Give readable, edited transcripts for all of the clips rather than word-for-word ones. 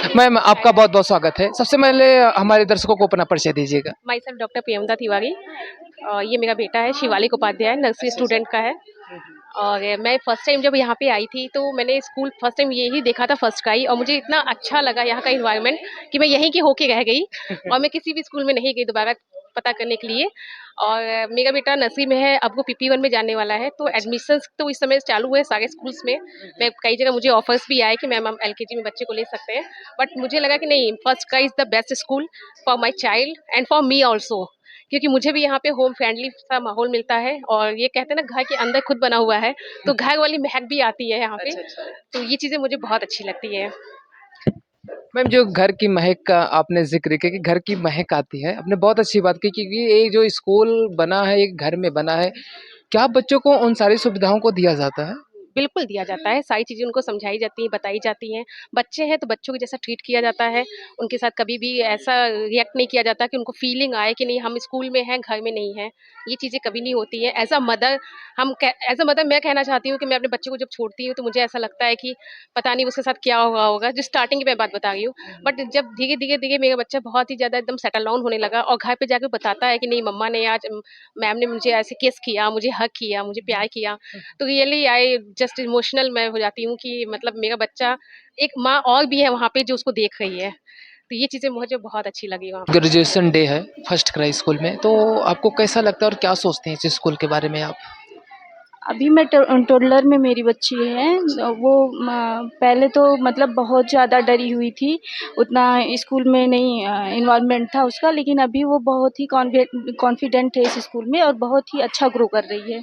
Ma'am आपका बहुत बहुत स्वागत है। सबसे पहले हमारे दर्शकों को अपना परिचय दीजिएगा। My self doctor Priyanka Tiwari. ये मेरा बेटा है शिवालिक उपाध्याय, नर्सरी स्टूडेंट का है। और मैं फर्स्ट टाइम जब यहाँ पे आई थी तो मैंने स्कूल फर्स्ट टाइम यही देखा था फर्स्ट का ही, और मुझे इतना अच्छा लगा यहाँ का इन्वायरमेंट कि मैं यहीं की होके रह गई और मैं किसी भी स्कूल में नहीं गई दोबारा पता करने के लिए। और मेरा बेटा नर्सरी में है, अब वो PP1 में जाने वाला है, तो एडमिशन्स तो इस समय चालू है सारे स्कूल्स में। मैं कई जगह मुझे ऑफर्स भी आए कि मैम हम LKG में बच्चे को ले सकते हैं, बट मुझे लगा कि नहीं, फर्स्ट का is the best school for my child and for me also, क्योंकि मुझे भी यहाँ पे होम फ्रेंडली सा माहौल मिलता है। और ये कहते हैं ना, घर के अंदर खुद बना हुआ है तो घर वाली महक भी आती है यहाँ पे। तो ये चीज़ें मुझे बहुत अच्छी लगती है। मैम जो घर की महक का आपने जिक्र किया कि घर की महक आती है, आपने बहुत अच्छी बात की क्योंकि ये जो स्कूल बना है, एक घर में बना है। क्या बच्चों को उन सारी सुविधाओं को दिया जाता है? बिल्कुल दिया जाता है, सारी चीज़ें उनको समझाई जाती हैं, बताई जाती हैं। बच्चे हैं तो बच्चों के जैसा ट्रीट किया जाता है, उनके साथ कभी भी ऐसा रिएक्ट नहीं किया जाता कि उनको फीलिंग आए कि नहीं हम स्कूल में हैं, घर में नहीं हैं। ये चीज़ें कभी नहीं होती हैं। एज़ अ मदर मैं कहना चाहती हूँ कि मैं अपने बच्चे को जब छोड़ती हूँ तो मुझे ऐसा लगता है कि पता नहीं उसके साथ क्या हुआ होगा, जो स्टार्टिंग की मैं बात बता रही हूँ। बट जब धीरे-धीरे मेरा बच्चा बहुत ही ज़्यादा एकदम सेटल डाउन होने लगा और घर पे जाके बताता है कि नहीं मम्मा ने आज मैम ने मुझे ऐसे किस किया, मुझे हग किया, मुझे प्यार किया। तो रियली आई जस्ट इमोशनल मैं हो जाती हूँ कि मतलब मेरा बच्चा, एक माँ और भी है वहाँ पे जो उसको देख रही है। तो ये चीज़ें मुझे बहुत अच्छी लगी वहाँ पे। ग्रेजुएशन डे है फर्स्ट क्राई स्कूल में, तो आपको कैसा लगता है और क्या सोचते हैं इस स्कूल के बारे में आप? अभी मैं टोडलर में मेरी बच्ची है। वो पहले तो मतलब बहुत ज़्यादा डरी हुई थी, उतना स्कूल में नहीं इन्वॉल्वमेंट था उसका, लेकिन अभी वो बहुत ही कॉन्फिडेंट है इस स्कूल में और बहुत ही अच्छा ग्रो कर रही है।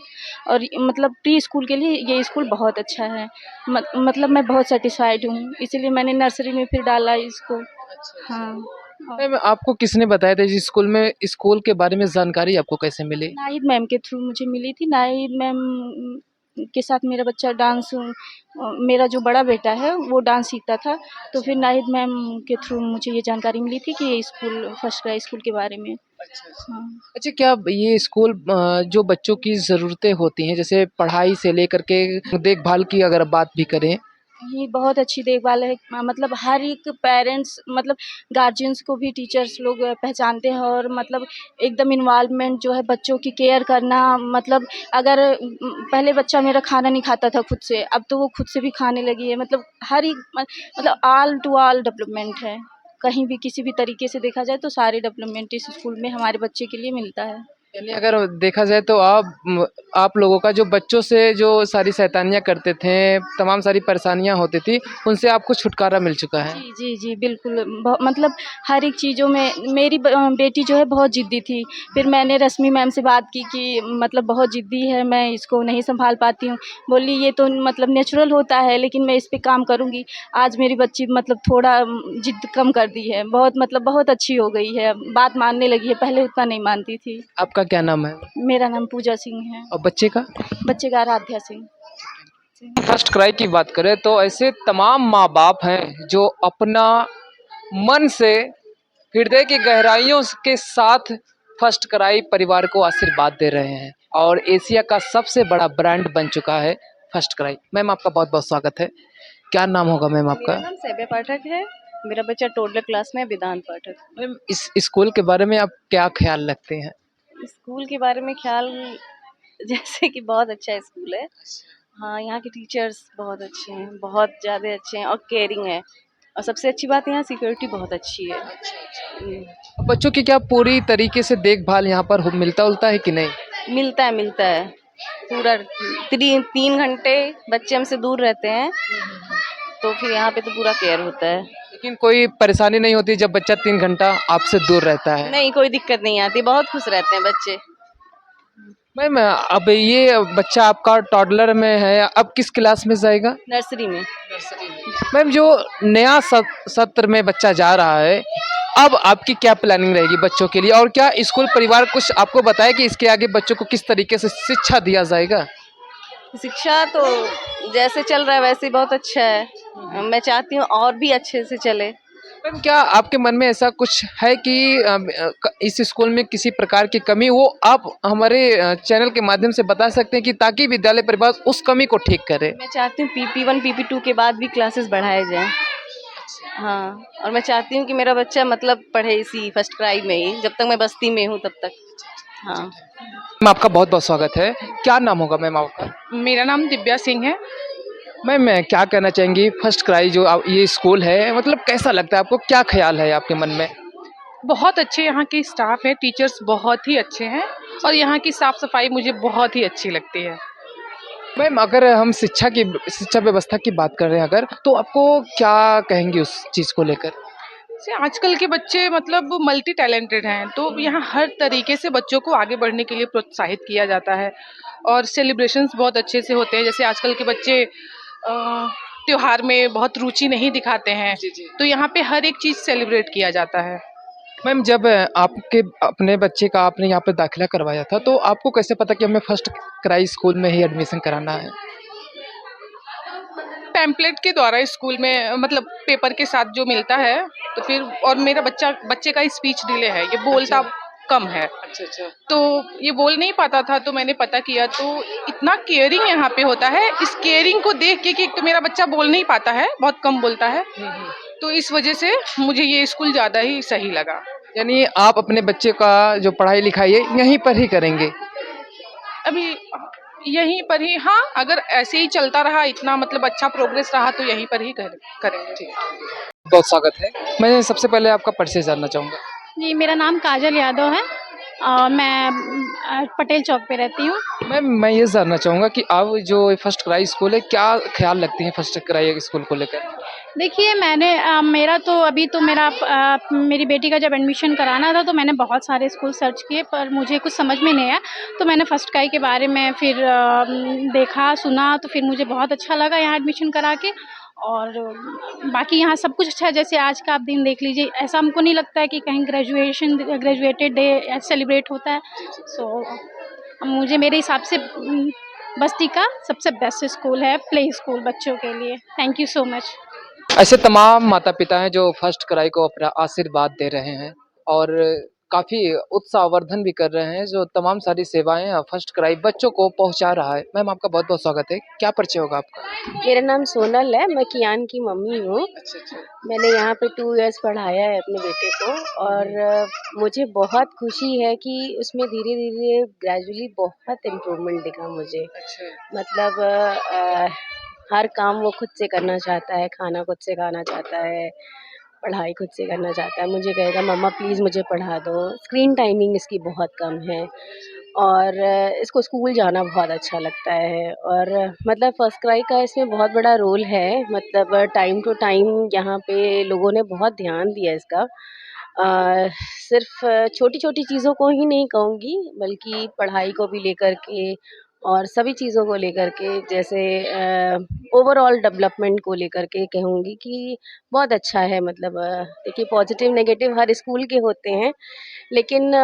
और मतलब प्री स्कूल के लिए ये स्कूल बहुत अच्छा है। मतलब मैं बहुत सेटिस्फाइड हूँ, इसीलिए मैंने नर्सरी में फिर डाला इसको। हाँ। और मैम आपको किसने बताया था इस स्कूल के बारे में जानकारी आपको कैसे मिली? नाहिद मैम के थ्रू मुझे मिली थी। नाहिद मैम के साथ मेरा बच्चा डांस, मेरा जो बड़ा बेटा है वो डांस सीखता था, तो फिर नाहिद मैम के थ्रू मुझे ये जानकारी मिली थी कि ये स्कूल फर्स्ट क्राई स्कूल के बारे में। हाँ। अच्छा, क्या ये स्कूल जो बच्चों की ज़रूरतें होती हैं, जैसे पढ़ाई से लेकर के देखभाल की अगर बात भी करें, ये बहुत अच्छी देखभाल है। मतलब हर एक पेरेंट्स, मतलब गार्जियंस को भी टीचर्स लोग पहचानते हैं, और मतलब एकदम इन्वॉल्वमेंट जो है बच्चों की केयर करना। मतलब अगर पहले बच्चा मेरा खाना नहीं खाता था खुद से, अब तो वो खुद से भी खाने लगी है। मतलब हर एक मतलब ऑल टू ऑल डेवलपमेंट है। कहीं भी किसी भी तरीके से देखा जाए तो सारे डेवलपमेंट इस स्कूल में हमारे बच्चे के लिए मिलता है। यानी अगर देखा जाए तो आप लोगों का जो बच्चों से जो सारी शैतानियाँ करते थे, तमाम सारी परेशानियाँ होती थी, उनसे आपको छुटकारा मिल चुका है। जी, जी, जी, बिल्कुल। मतलब हर एक चीज़ों में मेरी बेटी जो है बहुत ज़िद्दी थी। फिर मैंने रश्मि मैम से बात की कि मतलब बहुत ज़िद्दी है, मैं इसको नहीं सँभाल पाती हूँ। बोली ये तो मतलब नेचुरल होता है, लेकिन मैं इस पे काम करूँगी। आज मेरी बच्ची मतलब थोड़ा ज़िद कम कर दी है। बहुत मतलब बहुत अच्छी हो गई है, बात मानने लगी है, पहले उतना नहीं मानती थी। आपका क्या नाम है? मेरा नाम पूजा सिंह है। और बच्चे का? बच्चे का आराध्या सिंह। फर्स्ट क्राई की बात करें तो ऐसे तमाम माँ-बाप हैं जो अपना मन से, हृदय की गहराइयों के साथ फर्स्ट क्राई परिवार को आशीर्वाद दे रहे हैं और एशिया का सबसे बड़ा ब्रांड बन चुका है फर्स्ट क्राई। मैम आपका बहुत-बहुत स्वागत है। क्या नाम होगा मैम मेरा आपका? नाम सेव्या पाठक है। मेरा बच्चा टोडलर क्लास में है, वेदांत पाठक। मैम इस स्कूल के बारे में आप क्या ख्याल रखते हैं? स्कूल के बारे में ख्याल जैसे कि बहुत अच्छा स्कूल है। हाँ, यहाँ के टीचर्स बहुत अच्छे हैं, बहुत ज़्यादा अच्छे हैं और केयरिंग है। और सबसे अच्छी बात यहाँ सिक्योरिटी बहुत अच्छी है। बच्चों की क्या पूरी तरीके से देखभाल यहाँ पर मिलता-उलता है कि नहीं? मिलता है। पूरा 3 घंटे बच्चे हमसे दूर रहते हैं, तो फिर यहाँ पे तो पूरा केयर होता है। लेकिन कोई परेशानी नहीं होती जब बच्चा 3 घंटा आपसे दूर रहता है? नहीं, कोई दिक्कत नहीं आती, बहुत खुश रहते हैं बच्चे। मैम अब ये बच्चा आपका टॉडलर में है, अब किस क्लास में जाएगा? नर्सरी में। मैम जो नया सत्र में बच्चा जा रहा है, अब आपकी क्या प्लानिंग रहेगी बच्चों के लिए और क्या स्कूल परिवार कुछ आपको बताया कि इसके आगे बच्चों को किस तरीके से शिक्षा दिया जाएगा? शिक्षा तो जैसे चल रहा है वैसे ही बहुत अच्छा है। मैं चाहती हूँ और भी अच्छे से चले। मैम क्या आपके मन में ऐसा कुछ है कि इस स्कूल में किसी प्रकार की कमी, वो आप हमारे चैनल के माध्यम से बता सकते हैं कि ताकि विद्यालय परिवार उस कमी को ठीक करे? मैं चाहती हूँ PP1 PP2 के बाद भी क्लासेस बढ़ाए जाएँ। हाँ, और मैं चाहती हूँ कि मेरा बच्चा मतलब पढ़े इसी फर्स्ट क्राई में ही, जब तक मैं बस्ती में हूँ तब तक। हाँ। मैम आपका बहुत बहुत स्वागत है। क्या नाम होगा मैम आपका? मेरा नाम दिव्या सिंह है। मैम मैं क्या कहना चाहेंगी फर्स्ट क्राई जो ये स्कूल है मतलब कैसा लगता है आपको? क्या ख्याल है आपके मन में? बहुत अच्छे यहाँ के स्टाफ हैं, टीचर्स बहुत ही अच्छे हैं और यहाँ की साफ सफाई मुझे बहुत ही अच्छी लगती है। मैम अगर हम शिक्षा व्यवस्था की बात कर रहे हैं अगर तो आपको क्या कहेंगी उस चीज़ को लेकर? जैसे आजकल के बच्चे मतलब मल्टी टैलेंटेड हैं, तो यहाँ हर तरीके से बच्चों को आगे बढ़ने के लिए प्रोत्साहित किया जाता है और सेलिब्रेशंस बहुत अच्छे से होते हैं। जैसे आजकल के बच्चे त्योहार में बहुत रुचि नहीं दिखाते हैं, तो यहाँ पे हर एक चीज़ सेलिब्रेट किया जाता है। मैम जब आपके अपने बच्चे का आपने यहाँ पे दाखिला करवाया था तो आपको कैसे पता कि हमें फर्स्ट क्राई स्कूल में ही एडमिशन कराना है? पैम्पलेट के द्वारा स्कूल में मतलब पेपर के साथ जो मिलता है, तो फिर और मेरा बच्चे का स्पीच डिले है, ये बोलता कम है, अच्छा। तो ये बोल नहीं पाता था, तो मैंने पता किया तो इतना केयरिंग यहाँ पे होता है। इस केयरिंग को देख के कि एक तो मेरा बच्चा बोल नहीं पाता है, बहुत कम बोलता है, तो इस वजह से मुझे ये स्कूल ज़्यादा ही सही लगा। यानी आप अपने बच्चे का जो पढ़ाई लिखाई है यहीं पर ही करेंगे? अभी यहीं पर ही, हाँ, अगर ऐसे ही चलता रहा, इतना मतलब अच्छा प्रोग्रेस रहा तो यहीं पर ही करेंगे। बहुत स्वागत है। मैं सबसे पहले आपका परिचय जानना चाहूँगा। जी, मेरा नाम काजल यादव है और मैं पटेल चौक पे रहती हूँ। मैम मैं ये जानना चाहूँगा कि आप जो फर्स्ट क्राई स्कूल है क्या ख्याल रखती हैं फर्स्ट क्राई स्कूल को लेकर? देखिए मैंने मेरा तो अभी तो मेरी बेटी का जब एडमिशन कराना था तो मैंने बहुत सारे स्कूल सर्च किए पर मुझे कुछ समझ में नहीं आया, तो मैंने फर्स्ट क्राई के बारे में फिर देखा सुना तो फिर मुझे बहुत अच्छा लगा यहाँ एडमिशन करा के। और बाकी यहाँ सब कुछ अच्छा है, जैसे आज का आप दिन देख लीजिए, ऐसा हमको नहीं लगता है कि कहीं ग्रेजुएटेड डे सेलिब्रेट होता है। सो मुझे मेरे हिसाब से बस्ती का सबसे बेस्ट स्कूल है प्ले स्कूल बच्चों के लिए। Thank you so much. ऐसे तमाम माता पिता हैं जो फर्स्ट क्राई को अपना आशीर्वाद दे रहे हैं और काफ़ी उत्साहवर्धन भी कर रहे हैं जो तमाम सारी सेवाएं फर्स्ट क्राई बच्चों को पहुंचा रहा है। मैम आपका बहुत बहुत स्वागत है। क्या परिचय होगा आपका? मेरा नाम सोनल है, मैं कियान की मम्मी हूँ। अच्छा। मैंने यहाँ पे 2 इयर्स पढ़ाया है अपने बेटे को और मुझे बहुत खुशी है कि उसमें धीरे-धीरे ग्रेजुअली बहुत इम्प्रूवमेंट दिखा मुझे। अच्छा। मतलब हर काम वो खुद से करना चाहता है, खाना खुद से खाना चाहता है, पढ़ाई खुद से करना चाहता है। मुझे कहेगा मम्मा प्लीज़ मुझे पढ़ा दो। स्क्रीन टाइमिंग इसकी बहुत कम है और इसको स्कूल जाना बहुत अच्छा लगता है और मतलब फर्स्ट क्राई का इसमें बहुत बड़ा रोल है। मतलब टाइम टू टाइम यहाँ पे लोगों ने बहुत ध्यान दिया इसका। सिर्फ़ छोटी-छोटी चीज़ों को ही नहीं कहूँगी बल्कि पढ़ाई को भी लेकर के और सभी चीज़ों को लेकर के, जैसे ओवरऑल डेवलपमेंट को लेकर के कहूँगी कि बहुत अच्छा है। मतलब देखिए पॉजिटिव नेगेटिव हर स्कूल के होते हैं, लेकिन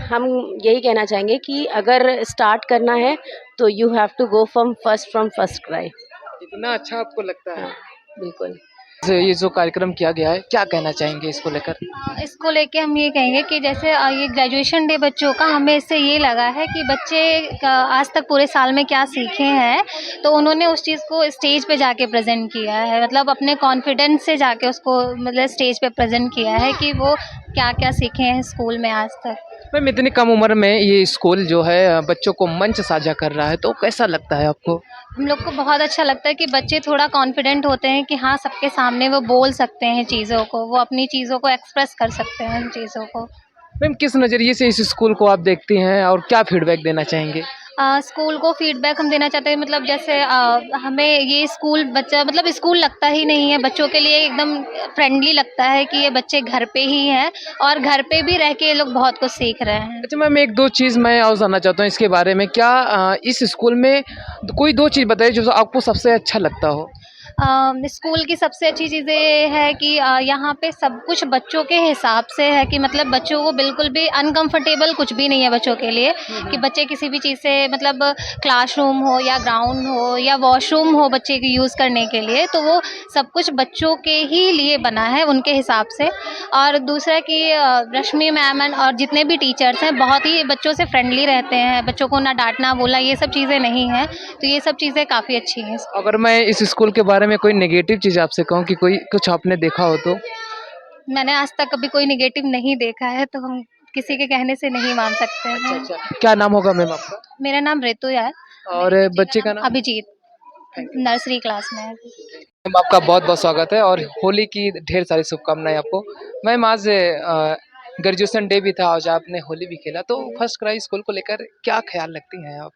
हम यही कहना चाहेंगे कि अगर स्टार्ट करना है तो you have to go from FirstCry. इतना अच्छा आपको लगता है? हाँ, बिल्कुल। ये जो कार्यक्रम किया गया है क्या कहना चाहेंगे इसको लेकर? इसको लेके हम ये कहेंगे कि जैसे ये ग्रेजुएशन डे बच्चों का, हमें इससे ये लगा है कि बच्चे आज तक पूरे साल में क्या सीखे हैं, तो उन्होंने उस चीज़ को स्टेज पे जाके प्रेजेंट किया है। मतलब अपने कॉन्फिडेंस से जाके उसको मतलब स्टेज पे प्रेजेंट किया है कि वो क्या क्या सीखे हैं स्कूल में आज तक। मैम इतनी कम उम्र में ये स्कूल जो है बच्चों को मंच साझा कर रहा है तो कैसा लगता है आपको? हम लोग को बहुत अच्छा लगता है कि बच्चे थोड़ा कॉन्फिडेंट होते हैं कि हाँ, सबके सामने वो बोल सकते हैं चीज़ों को, वो अपनी चीज़ों को एक्सप्रेस कर सकते हैं उन चीज़ों को। मैम किस नज़रिए से इस स्कूल को आप देखती हैं और क्या फीडबैक देना चाहेंगे? स्कूल को फीडबैक हम देना चाहते हैं, मतलब जैसे हमें ये स्कूल बच्चा मतलब स्कूल लगता ही नहीं है, बच्चों के लिए एकदम फ्रेंडली लगता है कि ये बच्चे घर पे ही हैं और घर पे भी रह के ये लोग बहुत कुछ सीख रहे हैं। अच्छा मैम एक दो चीज़ मैं और जानना चाहता हूँ इसके बारे में। क्या इस स्कूल में कोई दो चीज़ बताइए जो आपको सबसे अच्छा लगता हो? स्कूल की सबसे अच्छी चीज़ ये है कि यहाँ पे सब कुछ बच्चों के हिसाब से है कि मतलब बच्चों को बिल्कुल भी अनकंफर्टेबल कुछ भी नहीं है बच्चों के लिए, कि बच्चे किसी भी चीज़ से मतलब क्लासरूम हो या ग्राउंड हो या वॉशरूम हो बच्चे के यूज़ करने के लिए, तो वो सब कुछ बच्चों के ही लिए बना है उनके हिसाब से। और दूसरा कि रश्मि मैम और जितने भी टीचर्स हैं बहुत ही बच्चों से फ्रेंडली रहते हैं, बच्चों को ना डांटना बोला ये सब चीज़ें नहीं हैं, तो ये सब चीज़ें काफ़ी अच्छी हैं। अगर मैं इस स्कूल के बारे में में कोई नेगेटिव चीज़ आपसे कहूँ कि कोई कुछ आपने देखा हो तो? मैंने आज तक कभी कोई नेगेटिव नहीं देखा है, तो हम किसी के कहने से नहीं मान सकते अच्छा, हैं। अच्छा। क्या नाम होगा मैम आपका? मेरा नाम रितु है। और बच्चे का नाम? Abhijit, thank you. Nursery class में है। मैम आपका बहुत-बहुत स्वागत है और होली की ढेर सारी शुभकामनाएँ आपको। मैम आज ग्रेजुएशन डे भी था, आज आपने होली भी खेला, तो फर्स्ट क्राई स्कूल को लेकर क्या ख़्याल रखती हैं आप?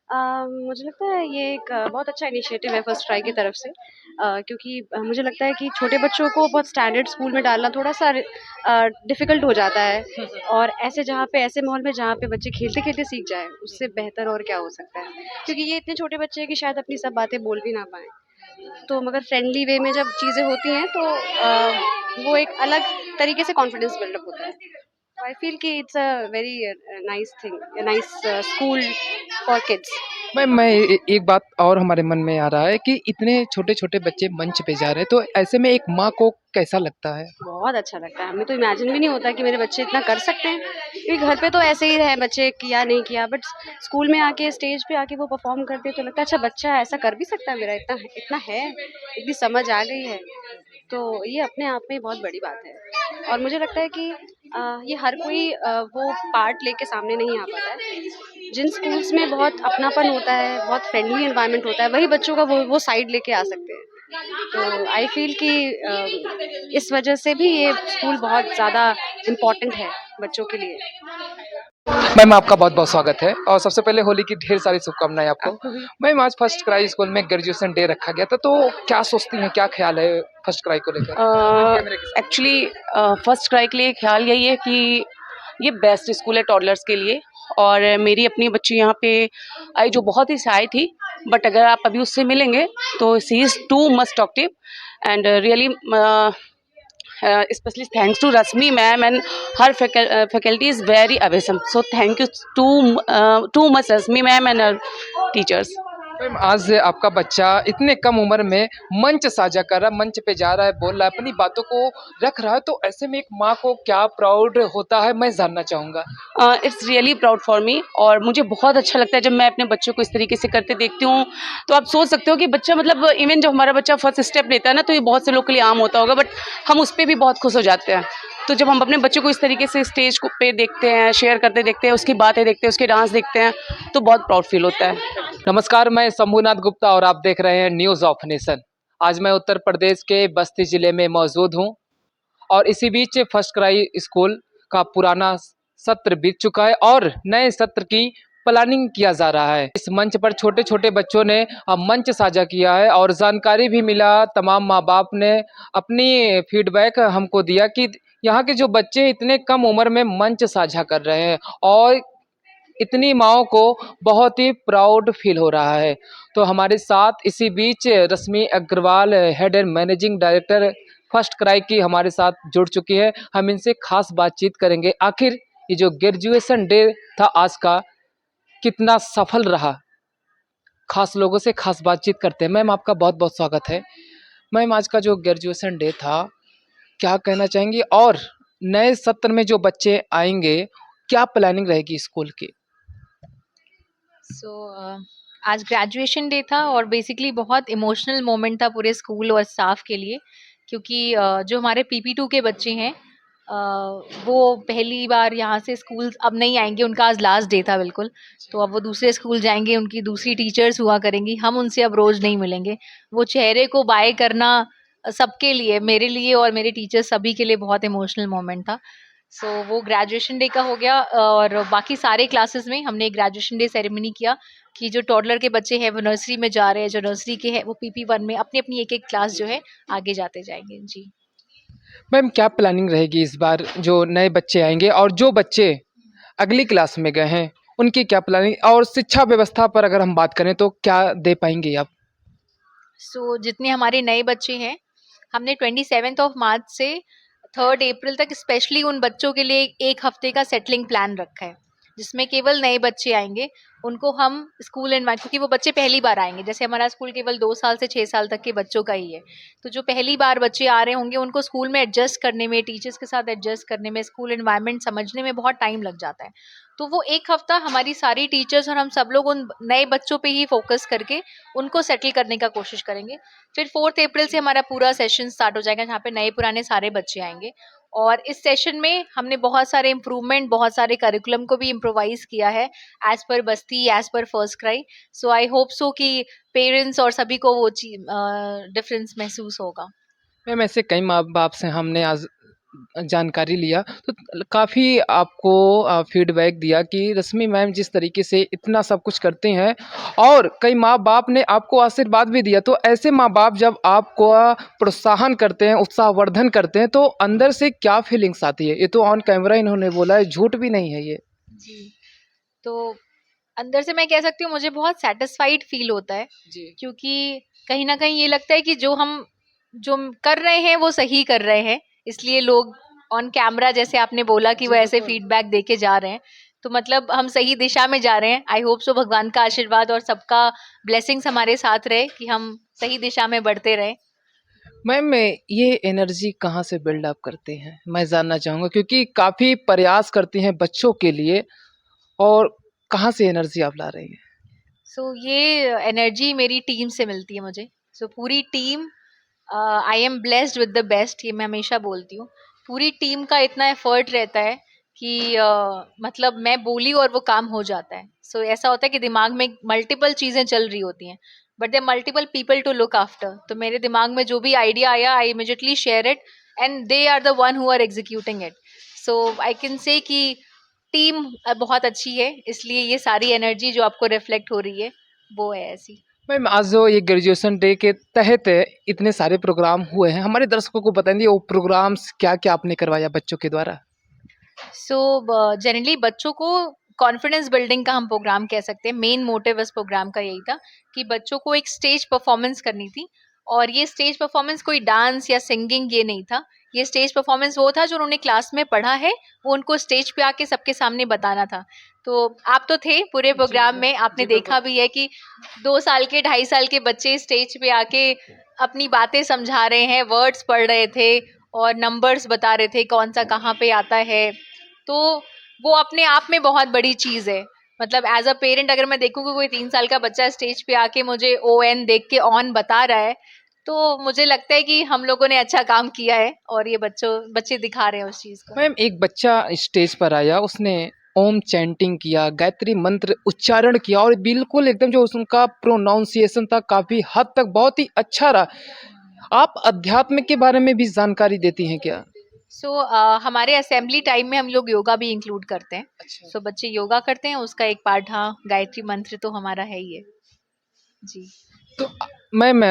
मुझे लगता है ये एक बहुत अच्छा इनिशिएटिव है फर्स्ट ट्राई की तरफ से, क्योंकि मुझे लगता है कि छोटे बच्चों को बहुत स्टैंडर्ड स्कूल में डालना थोड़ा सा डिफ़िकल्ट हो जाता है, और ऐसे माहौल में जहाँ पे बच्चे खेलते-खेलते सीख जाएँ, उससे बेहतर और क्या हो सकता है। क्योंकि ये इतने छोटे बच्चे हैं कि शायद अपनी सब बातें बोल भी ना पाएँ। तो मगर फ्रेंडली वे में जब चीज़ें होती हैं तो वो एक अलग तरीके से कॉन्फिडेंस बिल्डअप होता है। आई फील कि it's a very nice thing, a nice school for kids. मैं एक बात और हमारे मन में आ रहा है कि इतने छोटे-छोटे बच्चे मंच पे जा रहे हैं, तो ऐसे में एक माँ को कैसा लगता है? बहुत अच्छा लगता है। हमें तो इमेजिन भी नहीं होता कि मेरे बच्चे इतना कर सकते हैं। क्योंकि घर पे तो ऐसे ही हैं बच्चे, किया नहीं किया, बट स्कूल में आके स्टेज पे आके वो परफ़ॉर्म करते हैं तो लगता है अच्छा बच्चा ऐसा कर भी सकता है मेरा, इतना है, इतनी समझ आ गई है। तो ये अपने आप में बहुत बड़ी बात है। और मुझे लगता है कि ये हर कोई वो पार्ट लेके सामने नहीं आ पाता है। जिन स्कूल्स में बहुत अपनापन होता है, बहुत फ्रेंडली एनवायरनमेंट होता है, वही बच्चों का वो साइड लेके आ सकते हैं। तो आई फील कि इस वजह से भी ये स्कूल बहुत ज़्यादा इम्पोर्टेंट है बच्चों के लिए। मैम आपका बहुत-बहुत स्वागत है और सबसे पहले होली की ढेर सारी शुभकामनाएँ आपको। आपको भी। मैम आज फर्स्ट क्राई स्कूल में ग्रेजुएशन डे रखा गया था, तो क्या सोचती हैं, क्या ख़्याल है फर्स्ट क्राई को लेकर? कैमरे के साथ। एक्चुअली फर्स्ट क्राई के लिए ख्याल यही है कि ये बेस्ट स्कूल है टॉडलर्स के लिए, और मेरी अपनी बच्ची यहाँ पे आई जो बहुत ही शाय थी, बट अगर आप अभी उससे मिलेंगे तो she is too much talkative and really especially thanks to Rasmi ma'am and her faculty is very awesome. So thank you too much Rasmi ma'am and her teachers. Ma'am आज आपका बच्चा इतने कम उम्र में मंच साझा कर रहा है, मंच पे जा रहा है, बोल रहा है, अपनी बातों को रख रहा है, तो ऐसे में एक माँ को क्या प्राउड होता है, मैं जानना चाहूँगा। It's really proud for me, और मुझे बहुत अच्छा लगता है जब मैं अपने बच्चों को इस तरीके से करते देखती हूँ। तो आप सोच सकते हो कि बच्चा मतलब इवन जब हमारा बच्चा फर्स्ट स्टेप लेता है ना, तो ये बहुत से लोग के लिए आम होता होगा, बट हम उस पर भी बहुत खुश हो जाते हैं। तो जब हम अपने बच्चों को इस तरीके से स्टेज को पे देखते हैं, शेयर करते देखते हैं, उसकी बातें देखते हैं, उसके डांस देखते हैं, तो बहुत प्राउड फील होता है। नमस्कार, मैं शंभुनाथ गुप्ता और आप देख रहे हैं न्यूज़ ऑफ नेशन। आज मैं उत्तर प्रदेश के बस्ती ज़िले में मौजूद हूँ और इसी बीच फर्स्ट क्राई स्कूल का पुराना सत्र बीत चुका है और नए सत्र की प्लानिंग किया जा रहा है। इस मंच पर छोटे-छोटे बच्चों ने मंच साझा किया है और जानकारी भी मिला, तमाम माँ-बाप ने अपनी फीडबैक हमको दिया कि यहाँ के जो बच्चे इतने कम उम्र में मंच साझा कर रहे हैं और इतनी माँओं को बहुत ही प्राउड फील हो रहा है। तो हमारे साथ इसी बीच Rashmi Agarwal, head and managing director First Cry की हमारे साथ जुड़ चुकी है। हम इनसे खास बातचीत करेंगे, आखिर ये जो ग्रेजुएशन डे था आज का कितना सफल रहा। खास लोगों से खास बातचीत करते हैं। मैम आपका बहुत बहुत स्वागत है। मैम आज का जो ग्रेजुएशन डे था, क्या कहना चाहेंगी और नए सत्र में जो बच्चे आएंगे, क्या प्लानिंग रहेगी स्कूल की? आज ग्रेजुएशन डे था और बेसिकली बहुत इमोशनल मोमेंट था पूरे स्कूल और स्टाफ के लिए, क्योंकि जो हमारे PP2 के बच्चे हैं वो पहली बार यहाँ से स्कूल अब नहीं आएंगे। उनका आज लास्ट डे था बिल्कुल, तो अब वो दूसरे स्कूल जाएंगे, उनकी दूसरी टीचर्स हुआ करेंगी, हम उनसे अब रोज़ नहीं मिलेंगे। वो चेहरे को बाय करना सबके लिए, मेरे लिए और मेरे टीचर्स सभी के लिए बहुत इमोशनल मोमेंट था। वो ग्रेजुएशन डे का हो गया और बाकी सारे क्लासेस में हमने ग्रेजुएशन डे सेरेमनी किया कि जो टॉडलर के बच्चे हैं वो नर्सरी में जा रहे हैं, जो नर्सरी के हैं वो PP1 में अपनी अपनी एक एक क्लास जो है आगे जाते जाएंगे। जी मैम क्या प्लानिंग रहेगी इस बार जो नए बच्चे आएंगे और जो बच्चे अगली क्लास में गए हैं उनकी क्या प्लानिंग, और शिक्षा व्यवस्था पर अगर हम बात करें तो क्या दे पाएंगे आप? जितने हमारे नए बच्चे हैं, हमने 27 मार्च से 3 अप्रैल तक स्पेशली उन बच्चों के लिए एक हफ्ते का सेटलिंग प्लान रखा है, जिसमें केवल नए बच्चे आएंगे उनको हम स्कूल इनवाइट, क्योंकि वो बच्चे पहली बार आएंगे, जैसे हमारा स्कूल केवल 2 साल से 6 साल तक के बच्चों का ही है, तो जो पहली बार बच्चे आ रहे होंगे उनको स्कूल में एडजस्ट करने में, टीचर्स के साथ एडजस्ट करने में, स्कूल एनवायरनमेंट समझने में बहुत टाइम लग जाता है। तो वो एक हफ्ता हमारी सारी टीचर्स और हम सब लोग उन नए बच्चों पे ही फोकस करके उनको सेटल करने का कोशिश करेंगे। फिर 4 अप्रैल से हमारा पूरा सेशन स्टार्ट हो जाएगा, जहाँ पे नए पुराने सारे बच्चे आएंगे, और इस सेशन में हमने बहुत सारे इम्प्रूवमेंट, बहुत सारे करिकुलम को भी इम्प्रोवाइज किया है as per Basti, as per FirstCry. So I hope so कि पेरेंट्स और सभी को वो डिफरेंस महसूस होगा। मैम ऐसे कई माँ बाप से हमने आज जानकारी लिया, तो काफ़ी आपको फीडबैक दिया कि रश्मि मैम जिस तरीके से इतना सब कुछ करते हैं, और कई माँ बाप ने आपको आशीर्वाद भी दिया। तो ऐसे माँ बाप जब आपको प्रोत्साहन करते हैं, उत्साहवर्धन करते हैं, तो अंदर से क्या फीलिंग्स आती है? ये तो ऑन कैमरा इन्होंने बोला है, झूठ भी नहीं है ये। जी, तो अंदर से मैं कह सकती हूँ मुझे बहुत सेटिस्फाइड फील होता है, जी क्योंकि कहीं ना कहीं ये लगता है कि जो कर रहे हैं वो सही कर रहे हैं, इसलिए लोग ऑन कैमरा, जैसे आपने बोला कि वो ऐसे फीडबैक दे के जा रहे हैं, तो मतलब हम सही दिशा में जा रहे हैं। आई होप सो भगवान का आशीर्वाद और सबका ब्लेसिंग्स हमारे साथ रहे कि हम सही दिशा में बढ़ते रहें। मैम ये एनर्जी कहाँ से बिल्ड अप करते हैं, मैं जानना चाहूँगा, क्योंकि काफ़ी प्रयास करती हैं बच्चों के लिए, और कहाँ से एनर्जी आप ला रही हैं? सो ये एनर्जी मेरी टीम से मिलती है मुझे। सो पूरी team, I am blessed with the best, ये मैं हमेशा बोलती हूँ। पूरी टीम का इतना एफर्ट रहता है कि मतलब मैं बोली और वो काम हो जाता है। सो ऐसा होता है कि दिमाग में मल्टीपल चीज़ें चल रही होती हैं, but there multiple people to look after. तो मेरे दिमाग में जो भी आइडिया आया, I immediately share it and they are the one who are executing it. So I can say कि टीम बहुत अच्छी है, इसलिए ये सारी एनर्जी जो आपको रिफ्लेक्ट हो रही है वो है ऐसी। मैम आज जो ये ग्रेजुएशन डे के तहत इतने सारे प्रोग्राम हुए हैं, हमारे दर्शकों को बताएंगे वो प्रोग्राम्स क्या क्या आपने करवाया बच्चों के द्वारा? सो जनरली बच्चों को कॉन्फिडेंस बिल्डिंग का हम प्रोग्राम कह सकते हैं। मेन मोटिव इस प्रोग्राम का यही था कि बच्चों को एक स्टेज परफॉर्मेंस करनी थी, और ये स्टेज परफॉर्मेंस कोई डांस या सिंगिंग ये नहीं था। ये स्टेज परफॉर्मेंस वो था जो उन्होंने क्लास में पढ़ा है, वो उनको स्टेज पे आके सबके सामने बताना था। तो आप तो थे पूरे प्रोग्राम में, आपने देखा भी है कि 2 साल के 2.5 साल के बच्चे स्टेज पे आके अपनी बातें समझा रहे हैं, वर्ड्स पढ़ रहे थे और नंबर्स बता रहे थे कौन सा कहाँ पे आता है। तो वो अपने आप में बहुत बड़ी चीज़ है। मतलब एज अ पेरेंट अगर मैं देखूँ कि कोई 3 साल का बच्चा स्टेज पे आके मुझे ON देख के ऑन बता रहा है, तो मुझे लगता है कि हम लोगों ने अच्छा काम किया है, और ये बच्चे दिखा रहे हैं उस चीज़ को। मैम एक बच्चा स्टेज पर आया, उसने ओम चैंटिंग किया, गायत्री मंत्र उच्चारण किया, और बिल्कुल एकदम जो उनका प्रोनाउंसिएशन था काफ़ी हद तक बहुत ही अच्छा रहा। आप अध्यात्म के बारे में भी जानकारी देती हैं क्या? सो हमारे असेंबली टाइम में हम लोग योगा भी इंक्लूड करते हैं। सो बच्चे योगा करते हैं, उसका एक पार्ट, हाँ, गायत्री मंत्र तो हमारा है ही है जी। तो मैम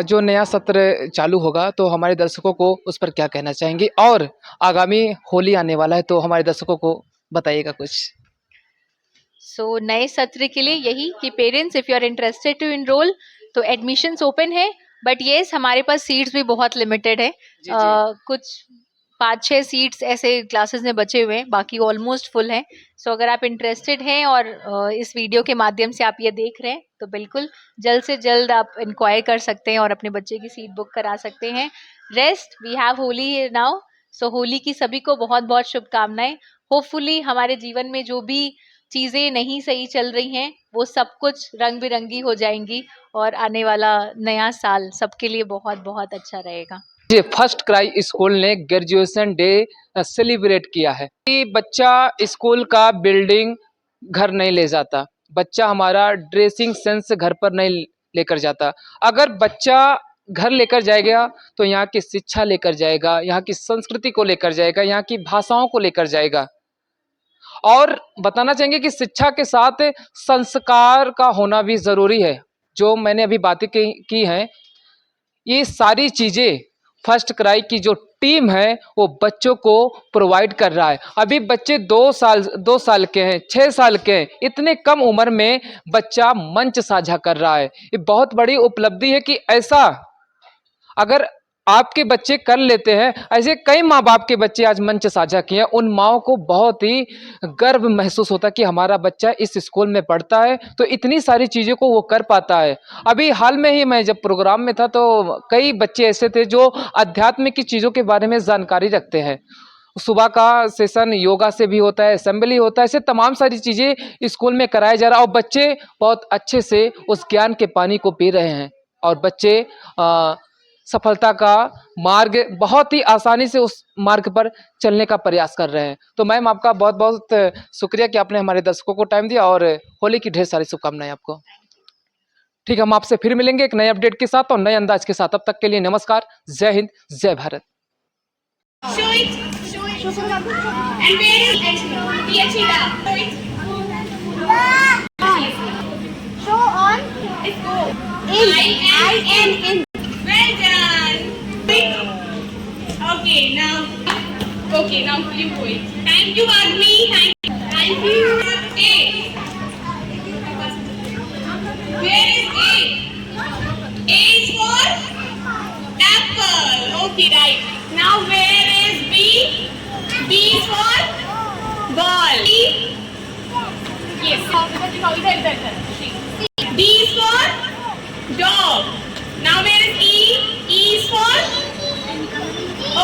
जो नया सत्र चालू होगा, तो हमारे दर्शकों को उस पर क्या कहना चाहेंगे? और आगामी होली आने वाला है, तो हमारे दर्शकों को बताइएगा कुछ। सो नए सत्र के लिए यही कि parents, if you are interested to enrol, तो एडमिशन्स ओपन है, बट येस हमारे पास सीट्स भी बहुत लिमिटेड है। कुछ 5-6 सीट्स ऐसे क्लासेस में बचे हुए हैं, बाकी ऑलमोस्ट फुल हैं। सो अगर आप इंटरेस्टेड हैं और इस वीडियो के माध्यम से आप ये देख रहे हैं, तो बिल्कुल जल्द से जल्द आप इंक्वायर कर सकते हैं और अपने बच्चे की सीट बुक करा सकते हैं। Rest, we have Holi now, so Holi की सभी को बहुत बहुत शुभकामनाएं। होपफुली हमारे जीवन में जो भी चीज़ें नहीं सही चल रही हैं, वो सब कुछ रंग बिरंगी हो जाएंगी, और आने वाला नया साल सबके लिए बहुत बहुत अच्छा रहेगा। ये फर्स्ट क्राई स्कूल ने ग्रेजुएशन डे सेलिब्रेट किया है कि बच्चा स्कूल का बिल्डिंग घर नहीं ले जाता, बच्चा हमारा ड्रेसिंग सेंस घर पर नहीं लेकर जाता। अगर बच्चा घर लेकर जाएगा तो यहाँ की शिक्षा लेकर जाएगा, यहाँ की संस्कृति को लेकर जाएगा, यहाँ की भाषाओं को लेकर जाएगा। और बताना चाहेंगे कि शिक्षा के साथ संस्कार का होना भी ज़रूरी है। जो मैंने अभी बातें की हैं, ये सारी चीज़ें फर्स्ट क्राई की जो टीम है वो बच्चों को प्रोवाइड कर रहा है। अभी बच्चे 2 साल के हैं, 6 साल के हैं, इतने कम उम्र में बच्चा मंच साझा कर रहा है। ये बहुत बड़ी उपलब्धि है कि ऐसा अगर आपके बच्चे कर लेते हैं। ऐसे कई माँ बाप के बच्चे आज मंच साझा किए हैं। उन माओं को बहुत ही गर्व महसूस होता है कि हमारा बच्चा इस स्कूल में पढ़ता है तो इतनी सारी चीज़ों को वो कर पाता है। अभी हाल में ही मैं जब प्रोग्राम में था तो कई बच्चे ऐसे थे जो अध्यात्म की चीज़ों के बारे में जानकारी रखते हैं। सुबह का सेशन योगा से भी होता है, असेंबली होता है, ऐसे तमाम सारी चीज़ें स्कूल में कराया जा रहा है और बच्चे बहुत अच्छे से उस ज्ञान के पानी को पी रहे हैं और बच्चे सफलता का मार्ग बहुत ही आसानी से उस मार्ग पर चलने का प्रयास कर रहे हैं। तो मैम आपका बहुत बहुत शुक्रिया कि आपने हमारे दर्शकों को टाइम दिया और होली की ढेर सारी शुभकामनाएं आपको। ठीक है, हम आपसे फिर मिलेंगे एक नए अपडेट के साथ और नए अंदाज के साथ। तब तक के लिए नमस्कार, जय हिंद, जय Bharat. Show it. And where is the cheetah? Show it. Show on. Let's go. In. Well done. Okay, now you go it. Thank you, Agni. Thank you. A. Where is A? A is for apple. Okay, right. Now where is B? B is for ball. Yes. D is for dog. Now where is E? E is for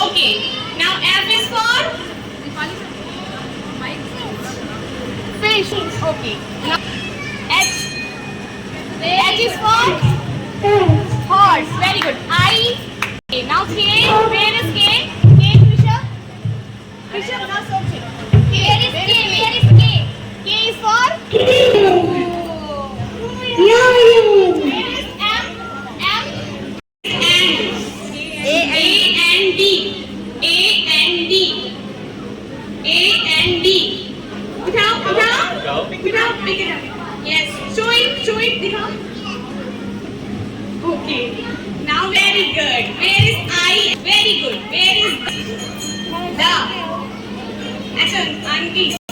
okay. Now F is for fish. Okay. Now H. H is for horse. Very good. I. Okay. Now K. Where is K? K is Rishabh. Rishabh, now search it. Where is K? K is for where is M? A and D. Pick it up. Yes. Show it. दिखाओ. Okay. Now very good. Where is I? Very good. Where is the? Action. Auntie.